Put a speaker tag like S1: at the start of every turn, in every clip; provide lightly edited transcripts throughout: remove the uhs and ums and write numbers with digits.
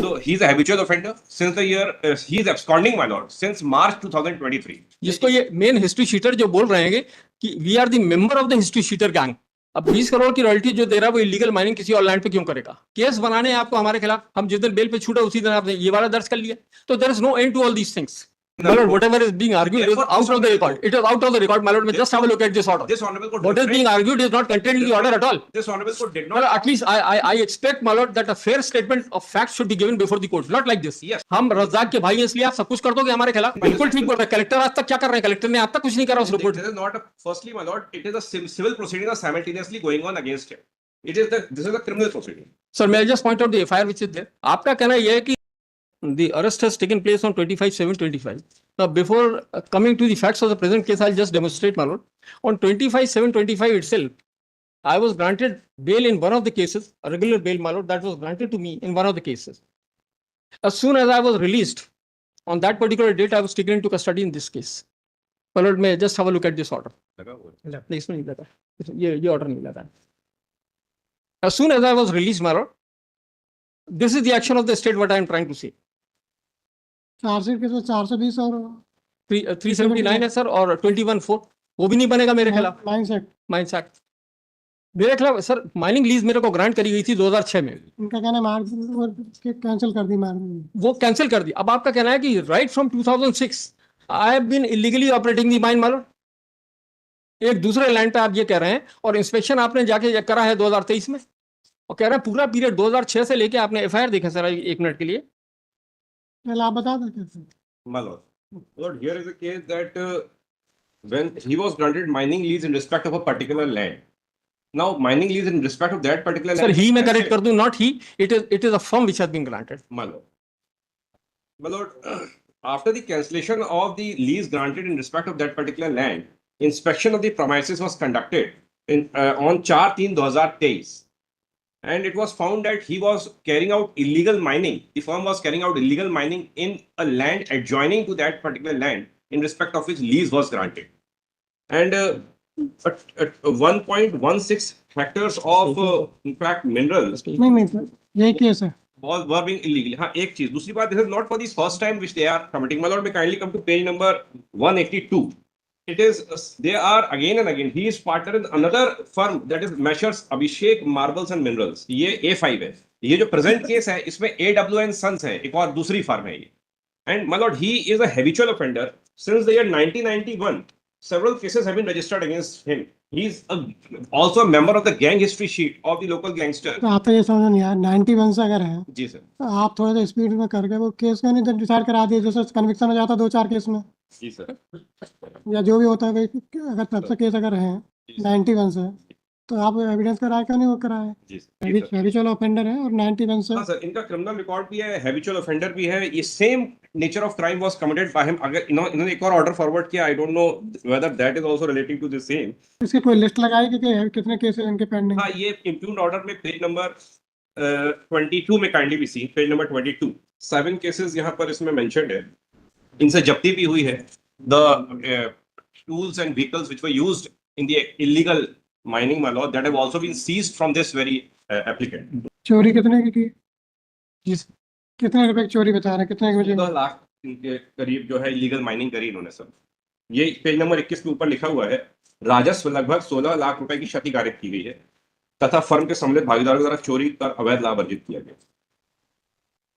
S1: So he's a habitual offender since the year he's absconding, my lord, since March 2023.
S2: जिसको ये main history sheeter जो बोल रहे हैं कि we are the member of the history sheeter gang, अब 20 करोड़ की रॉयल्टी जो दे रहा है वो इलीगल माइनिंग किसी और लैंड पे क्यों करेगा? केस बनाने हैं आपको हमारे खिलाफ, हम जिस दिन बेल पे छूटा उसी दिन आपने ये वाला दर्ज कर लिया, तो there is no end to all these things. My lord, whatever is being argued is out of the record. It is out of the record, my lord. Just have a look at this order.
S1: This honorable court.
S2: What is being argued is not contained in the order at all.
S1: This honorable court did
S2: Well,
S1: not.
S2: at least I expect, my lord, that a fair statement of facts should be given before the court, not like this.
S1: Yes.
S2: हम रज़ाक के भाई हैं इसलिए आप सब कुछ कर दोगे हमारे खिलाफ? बिल्कुल ठीक बोल रहे हैं. कलेक्टर आज तक क्या कर रहे हैं? कलेक्टर ने आज तक कुछ नहीं करा उस report.
S1: This is not a, firstly, my lord, it is a civil proceeding are simultaneously going on against him. This is a criminal proceeding.
S2: Sir, may I just point out the FIR which is there? आपका कहना यह है कि the arrest has taken place on 25/7/25. Now, before coming to the facts of the present case, I'll just demonstrate, my lord. On 25/7/25 itself, I was granted bail in one of the cases, a regular bail, my lord, that was granted to me in one of the cases. As soon as I was released, on that particular date, I was taken into custody in this case. My lord, may I just have a look at this order? नहीं, इसमें नहीं लगा. ये order नहीं लगा. As soon as I was released, my lord, this is the action of the state, what I am trying to say.
S3: 420 और
S2: 379 है sir, और 21(4) वो भी नहीं बनेगा मेरे खिलाफ. माइंस एक्ट मेरे खिलाफ सर. माइनिंग लीज मेरे को ग्रांट करी गई थी 2006 में.
S3: उनका कहना है कैंसिल कर दी,
S2: वो कैंसिल कर दी. अब आपका कहना है कि right from 2006 I have been illegally operating the mine, मालूम एक दूसरे लैंड पे आप ये कह रहे हैं, और इंस्पेक्शन आपने जाके करा है 2023 में, और कह रहे हैं पूरा पीरियड 2006 से लेके आपने FIR देखे सर. एक मिनट के लिए
S3: आप बता दें कैसे.
S1: My lord, Lord, here is a case that when he was granted mining lease in respect of a particular land. Now, mining lease in respect of that particular land.
S2: Sir he मैं correct कर दूं, not he, it is a firm which has been granted.
S1: My lord, after the cancellation of the lease granted in respect of that particular land, inspection of the premises was conducted on 4/3/2023. And it was found that he was carrying out illegal mining. The firm was carrying out illegal mining in a land adjoining to that particular land, in respect of which lease was granted. And at 1.16 hectares of, in fact, minerals.
S3: नहीं sir, यही case है.
S1: Were being illegal. हाँ, एक चीज. दूसरी बात, this is not for the first time which they are committing. My lord, may kindly come to page number 182. It is, they are again and again, he is partner in another firm that is Messrs Abhishek Marbles and Minerals. ये A5 है. ये जो present case है, इसमें AWN Sons है, एक और दूसरी firm है ये. And my lord, he is a habitual offender since the year 1991. Several cases have been registered against him. He is also a member of the gang history sheet of the local gangster.
S3: तो आप तो ये समझो नहीं यार, 91 से अगर है
S1: जी सर,
S3: तो आप थोड़ा सा स्पीड में करके वो केस को नहीं डिसाइड करा दिए, जैसे कन्विक्शन हो जाता 2-4 केस में,
S1: जी सर,
S3: या जो भी होता है भाई, अगर तब से केस अगर है 91 से, तो आप एविडेंस कराए क्यों नहीं वो कराए?
S1: जी सर.
S3: हैबिचुअल ऑफेंडर है और 91 से.
S1: हाँ सर, इनका क्रिमिनल रिकॉर्ड भी है, हैबिचुअल ऑफेंडर भी है. ये same nature of crime was committed by him. अगर इन्होंने एक और ऑर्डर फॉरवर्ड किया, I don't know whether that is also relating to the same.
S3: इसकी कोई लिस्ट लगाई कि कितने केस इनके पेंडिंग?
S1: हाँ, ये इम्प्यूग्ड ऑर्डर में पेज नंबर 22 में काइंडली भी सी, पेज नंबर 22 7 केसेस यहाँ पर इसमें मेंशन्ड है. इनसे जब्ती भी हुई है. The tools and vehicles which were used in the illegal mining, my lord, that have also been seized from this very applicant.
S3: चोरी कितने की? कितने रुपए की चोरी बता रहे हैं? कितने की?
S1: 14 लाख के करीब जो है इलीगल माइनिंग करी इन्होंने सर. ये पेज नंबर 21 के ऊपर लिखा हुआ है, राजस्व लगभग 16 लाख रुपए की क्षति कारित की गई है तथा फर्म के सम्मिलित भागीदारों द्वारा चोरी कर अवैध लाभ अर्जित किया गया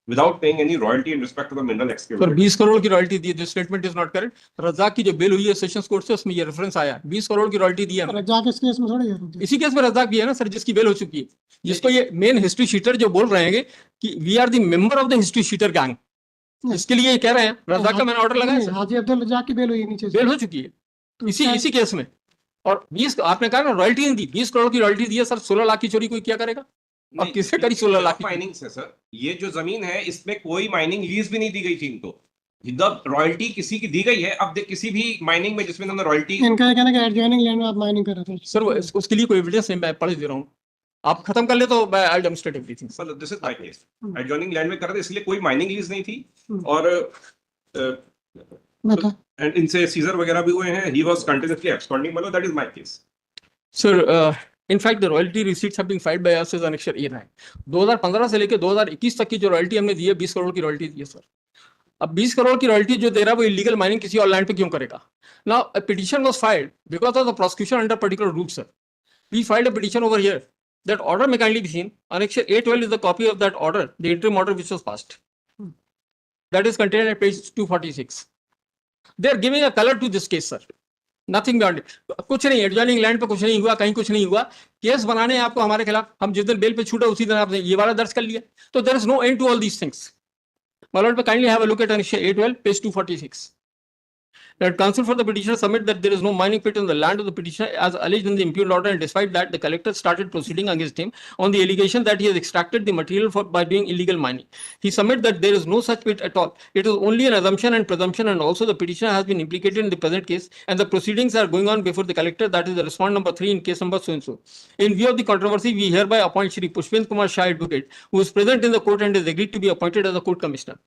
S1: without paying any royalty in respect to the mineral excavated.
S2: Sir 20 crore की रॉयल्टी दी. This statement is not correct. Razak की जो बेल हुई है सेशंस कोर्ट से, उसमें ये रेफरेंस आया 20 करोड़ की रॉयल्टी दी है.
S3: रज़ाक इस केस में थोड़ी है.
S2: इसी केस में रज़ाक भी है ना सर, जिसकी बेल हो चुकी है, जिसको ये मेन हिस्ट्री शीटर जो बोल रहे हैं कि we are the member of the history sheeter gang, इसके लिए ये कह रहे हैं. रज़ाक का मैंने ऑर्डर लगाया सर,
S3: हाजी अब्दुल रज़ाक की बेल हुई नीचे,
S2: बेल हो चुकी है इसी केस में. और 20 आपने कहा ना रॉयल्टी नहीं दी, 20 करोड़ की रॉयल्टी दी है सर. 16 लाख की चोरी कोई क्या करेगा? और किससे करी 16 लाख?
S1: माइनिंग से सर. ये जो जमीन है इसमें कोई माइनिंग लीज भी नहीं दी गई थी इनको. जब रॉयल्टी किसी की दी गई है, अब किसी भी माइनिंग में जिसमें हमने रॉयल्टी,
S3: इनका कहना है कि एडजॉइनिंग लैंड में आप माइनिंग कर रहे थे
S2: सर. उसके लिए कोई एविडेंस नहीं, मैं पढ़ दे रहा हूँ, आप खत्म कर ले तो I will demonstrate everything.
S1: Sir this is my case. Adjoining land में कर रहे थे, इसलिए कोई माइनिंग लीज नहीं थी. और एंड इनसे सीजर वगैरह भी हुए हैं. He was continuously absconding. मतलब that is my case.
S2: Sir In fact, the royalty receipts have been filed by us as annexure A9. 2015 से लेकर 2021 तक की जो रॉयल्टी हमने दी है 20 करोड़ की रॉयल्टी दी है सर. अब 20 करोड़ की रॉयल्टी जो दे रहा है वो इलीगल माइनिंग किसी और लैंड पे क्यों करेगा? Now a petition was filed because of the prosecution under particular rules, sir. We filed a petition over here. That order may kindly be seen. Annexure A12 is the copy of that order, the interim order which was passed. That is contained at page 246. They are giving a color to this case, sir. Nothing beyond it. कुछ नहीं, adjoining land पे कुछ नहीं हुआ, कहीं कुछ नहीं हुआ. केस बनाने हैं आपको हमारे खिलाफ. हम जिस दिन बेल पे छूटे उसी दिन आपने ये वाला दर्ज कर लिया. तो there is no end to all these things. My lord, kindly have a look at annexure A12, page 246. That counsel for the petitioner submit that there is no mining pit on the land of the petitioner as alleged in the impugned order, and despite that, the collector started proceeding against him on the allegation that he has extracted the material by doing illegal mining. He submit that there is no such pit at all. It is only an assumption and presumption, and also the petitioner has been implicated in the present case, and the proceedings are going on before the collector, that is the respondent number 3 in case number so and so. In view of the controversy, we hereby appoint Shri Pushpendra Kumar Shah Advocate, who is present in the court and has agreed to be appointed as a court commissioner.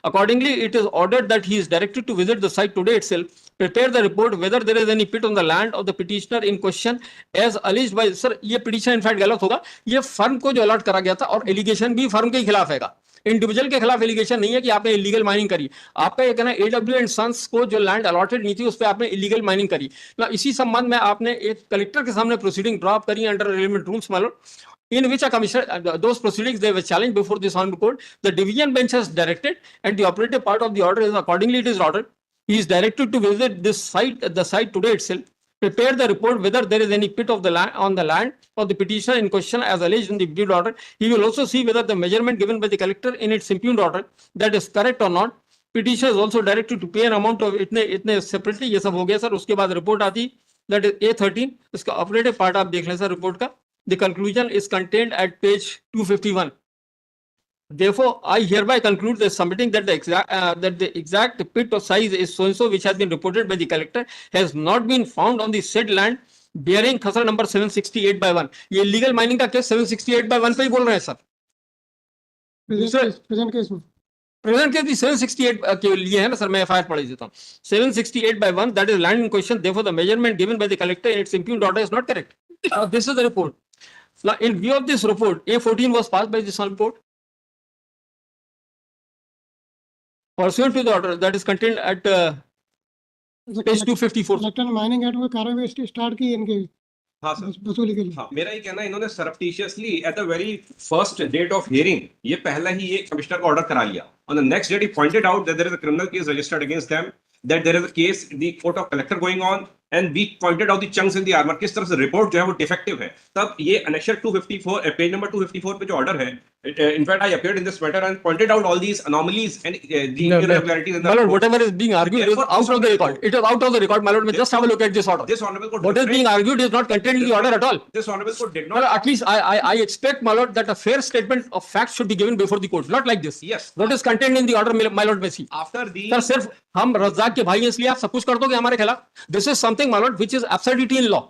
S2: Accordingly, it is ordered that he is directed to visit the site today itself, prepare the report whether there is any pit on the land of the petitioner in question as alleged by sir. ये petition in fact गलत होगा. ये firm को जो alert करा गया था और एलिगेशन भी फर्म के खिलाफ हैगा. इंडिविजुअल के खिलाफ एलिगेशन नहीं है कि आपने इलीगल माइनिंग करी. आपका ये कहना एडब्ल्यू एंड सन्स को जो लैंड अलॉटेड नहीं थी उस पर आपने इलीगल माइनिंग करी ना. इसी संबंध में आपने एक कलेक्टर के सामने प्रोसीडिंग ड्रॉप करी अंडर रेलिवेंट रूल्स मालूम, in which a commissioner, those proceedings they were challenged before this honorable court. The division bench has directed, and the operative part of the order is accordingly it is ordered. He is directed to visit this site, the site today itself, prepare the report whether there is any pit of the land on the land of the petitioner in question as alleged in the impugned order. He will also see whether the measurement given by the collector in its impugned order that is correct or not. Petitioner is also directed to pay an amount of इतने separately. ये सब हो गया sir. उसके बाद report आती, that is A13. इसका operative part आप देख लें सर रिपोर्ट का. The conclusion is contained at page 251. Therefore, I hereby conclude the submitting that the exact pit of size is so and so, which has been reported by the collector, has not been found on the said land bearing खसरा number 768/1. ये illegal mining का case 768/1 पे ही बोल रहे हैं sir.
S3: Present case में
S2: present case भी 768 के लिए है ना सर. मैं एफआईआर पढ़ देता हूँ. 768/1, that is land in question. Therefore, the measurement given by the collector in its impugned order is not correct. This is the report. Now, in view of this report, A14 was passed by this report. Pursuant to the order that is contained at page 254.
S3: Collector ने mining act में कार्रवाई start की इनके
S1: हाँ sir.
S3: वसूली के लिए.
S1: हाँ, मेरा ये कहना है इन्होंने surreptitiously at the very first date of hearing ये पहला ही ये कमिश्नर का ऑर्डर करा लिया. On the next date he pointed out that there is a criminal case registered against them, that there is a case in the court of collector going on, and we pointed out the chunks in the armor. किस तरह से report जो है वो defective है. तब ये annexure 254 page number 254 पे जो ऑर्डर है, in fact I appeared in this matter and pointed out all these anomalies and the irregularities in the
S2: My lord,
S1: report.
S2: whatever is being argued is out of the record. It is out of the record, my lord. Just have a look at this order.
S1: This honorable court
S2: What is being argued is not contained in the order at all.
S1: This honorable court did
S2: Well,
S1: not.
S2: at least I expect, my lord, that a fair statement of facts should be given before the court, not like this.
S1: Yes.
S2: What is contained in the order, my lord, may see.
S1: After the
S2: sir सिर्फ हम रज्जाक के भाई हैं इसलिए आप सब कुछ कर दोगे हमारे खिलाफ. This is something my Lord which is absurdity in law.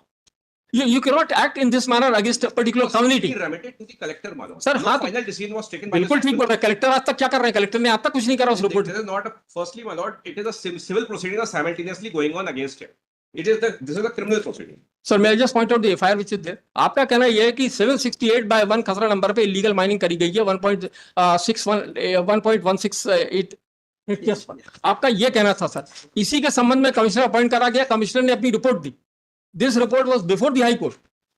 S2: You cannot act in this manner against a particular community.
S1: he remitted to the collector, my lord.
S2: Sir,
S1: No
S2: हाँ,
S1: final decision was taken by
S2: बिल्कुल
S1: the
S2: ठीक बोल रहे हैं. Collector आज तक क्या कर रहे हैं? कलेक्टर ने आज तक कुछ नहीं करा उस report.
S1: This is not a, firstly, my lord, it is a civil proceeding are simultaneously going on against him. This is a criminal proceeding.
S2: Sir मैं just point out the FIR which is there. आपका कहना यह है कि 768/1 खसरा number पे illegal mining करी गई है 1.168. Yes, आपका ये कहना था सर. इसी के संबंध में कमिश्नर अपॉइंट करा गया. कमिश्नर ने अपनी रिपोर्ट दी. This report was before the high court.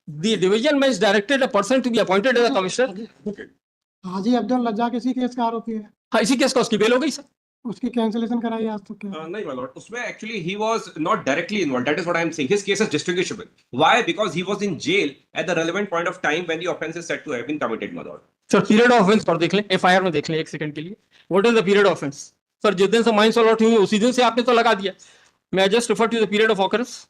S2: The division bench directed a person to be appointed as a commissioner.
S3: Haji Abdul Razzaq इसी केस का आरोपी है.
S2: हाँ, इसी केस का उसकी बेल हो गई सर.
S3: उसकी कैंसिलेशन कराई आज तक.
S1: नहीं, my lord. उसमें actually he was not directly involved. That is what I am saying. His case is distinguishable. Why? Because he was in jail at the relevant point of time when the offence is said to have been committed, my lord.
S2: Sir period of offence पर देख लें. FIR में देख लें एक second के लिए. What is the period of offence? Sir जिस दिन से माइंस अलॉट हुई उसी दिन से आपने तो लगा दिया. मैं just refer to the period of occurrence.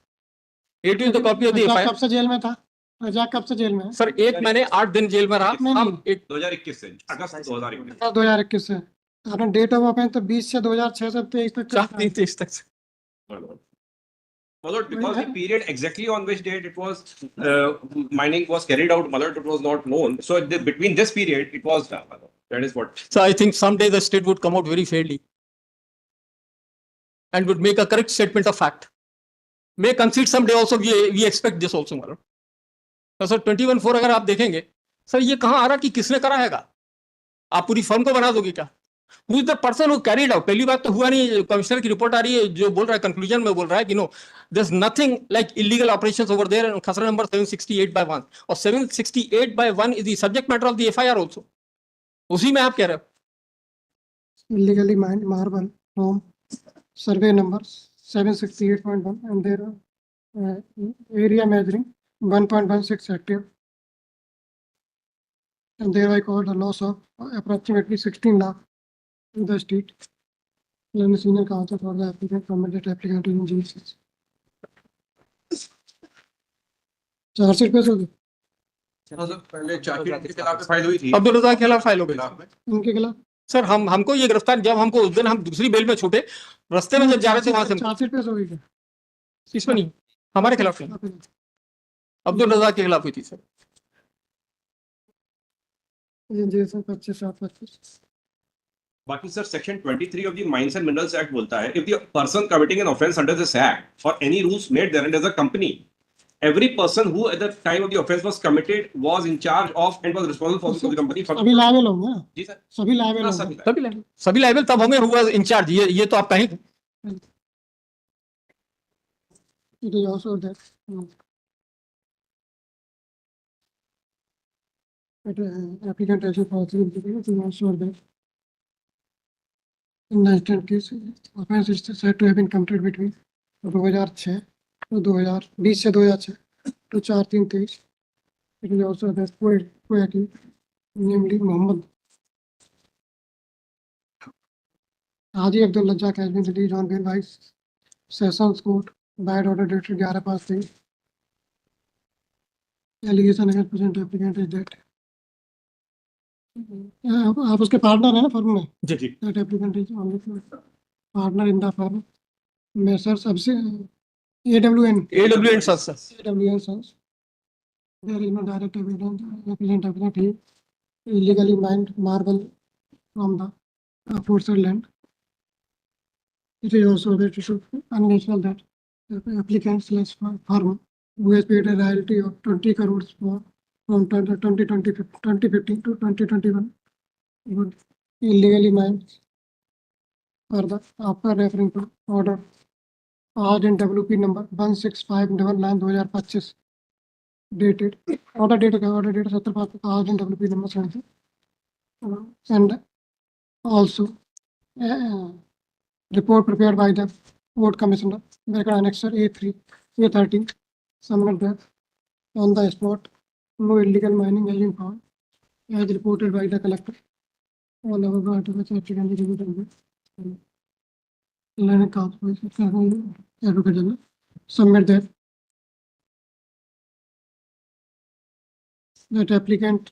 S2: It is the copy of the FIR.
S3: कब से जेल में था रज्जाक? कब से जेल में है?
S2: सर एक महीने 8 दिन जेल में रहा. हम
S1: 2021 से अगस्त 2021.
S3: 2021 से. आपने डेट ऑफ ऑफेंस तो 20 से 2006 से 23 तक.
S2: 4-3-23 तक.
S1: My lord. My lord, because the period exactly on which date it was mining was carried out, my lord, it was not known. So between this period, it was done, my lord. That is what.
S2: So I think someday the state would come out very fairly and would make a correct statement of fact. May concede someday also. We expect this also, my lord. तो sir 21(4) अगर आप देखेंगे sir, ये कहाँ आ रहा कि किसने करा हैगा? आप पूरी फर्म को बना दोगे क्या? Who is the person who carried out? पहली बात तो हुआ नहीं, कमिश्नर की रिपोर्ट आ रही है जो बोल रहा है, कंक्लूजन में बोल रहा है कि no, there is nothing like illegal operations over there, and khasra number 768/1, और 768/1 is the subject matter of the FIR also. उसी में आप कह रहे हो
S3: illegally mined marble from survey number 768.1 and their area measuring 1.16 hectare, and thereby caused a loss of approximately 16 lakh to the state. And the senior counsel for the applicant commented that applicant is in GSS. Chargesheet पेश होगी
S1: पहले chargesheet के खिलाफ file हुई थी,
S2: अब्दुल रज़ाक के खिलाफ file हो गई
S1: खिलाफ में
S3: उनके खिलाफ
S2: सर। हमको ये गिरफ्तार, जब हमको उस दिन हम दूसरी बेल में छूटे, रास्ते में जब जा रहे थे वहां से
S3: चार्जशीट पेश होगी क्या?
S2: इसमें नहीं, हमारे खिलाफ नहीं, अब्दुल रज़ाक के खिलाफ हुई थी सर।
S3: GSS 25/7/25.
S1: बाकी sir section 23 of the mines and minerals act बोलता है, if the person committing an offence under this act or any rules made there as a company, every person who at the time of the offense was committed was in charge of and was responsible for the company for
S3: सभी liable होंगे ना?
S1: जी sir,
S3: सभी liable
S1: हाँ,
S3: होंगे।
S1: सभी
S2: सभी liable तब होंगे हुआ इंचार्ज, ये तो आप कहीं
S3: It is also that applicant has a possibility to also that in the instant case offense is said to have been committed between 2006 to 2020 से 2006 to 4/3/23. It is also that co-accused, namely Mohammed Haji Abdul Razzaq has been released on bail by Sessions Court by order dated 11/5/23. Allegation against present applicant is that आप उसके partner है ना firm में?
S2: जी जी
S3: That applicant is only partner in the firm. Messrs.
S2: AWN sir.
S3: AWN Sons. There is no direct evidence represent that he illegally mined marble from the aforesaid land. It is also that it is unnatural that the applicant slash firm who has paid a royalty of 20 crores from 2015 to 2021 would illegally mine further after referring to order RNWP number 16599/2025 dated order date 17/5 RNWP number 70 and also report prepared by the Court Commissioner Annexer A3 A13 summoned that on the spot no illegal mining has been found as reported by the collector. All of the articles are reviewed and Learning Council Advocate General submit that applicant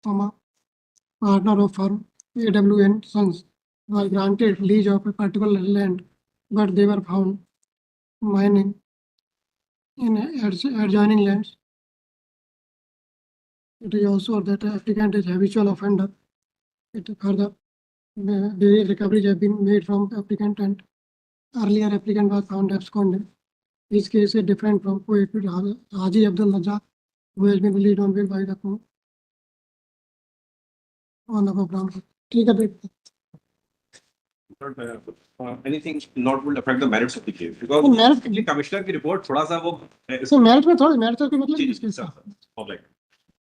S3: partner of firm AWN Sons was granted lease of a particular land, but they were found mining in adjoining lands. It is also that applicant is habitual offender. It further the recoveries have been made from applicant and earlier applicant was found absconding. His case is different from co-accused Haji Abdul Razzaq, who has been released on bail by the court on the ground. ठीक है देख
S1: anything not will affect the merits of the case because
S3: merit
S1: actually commissioner की report थोड़ा सा वो
S3: sir merit में थोड़ा merit का मतलब
S1: जी,
S3: इसके
S1: सर, सर,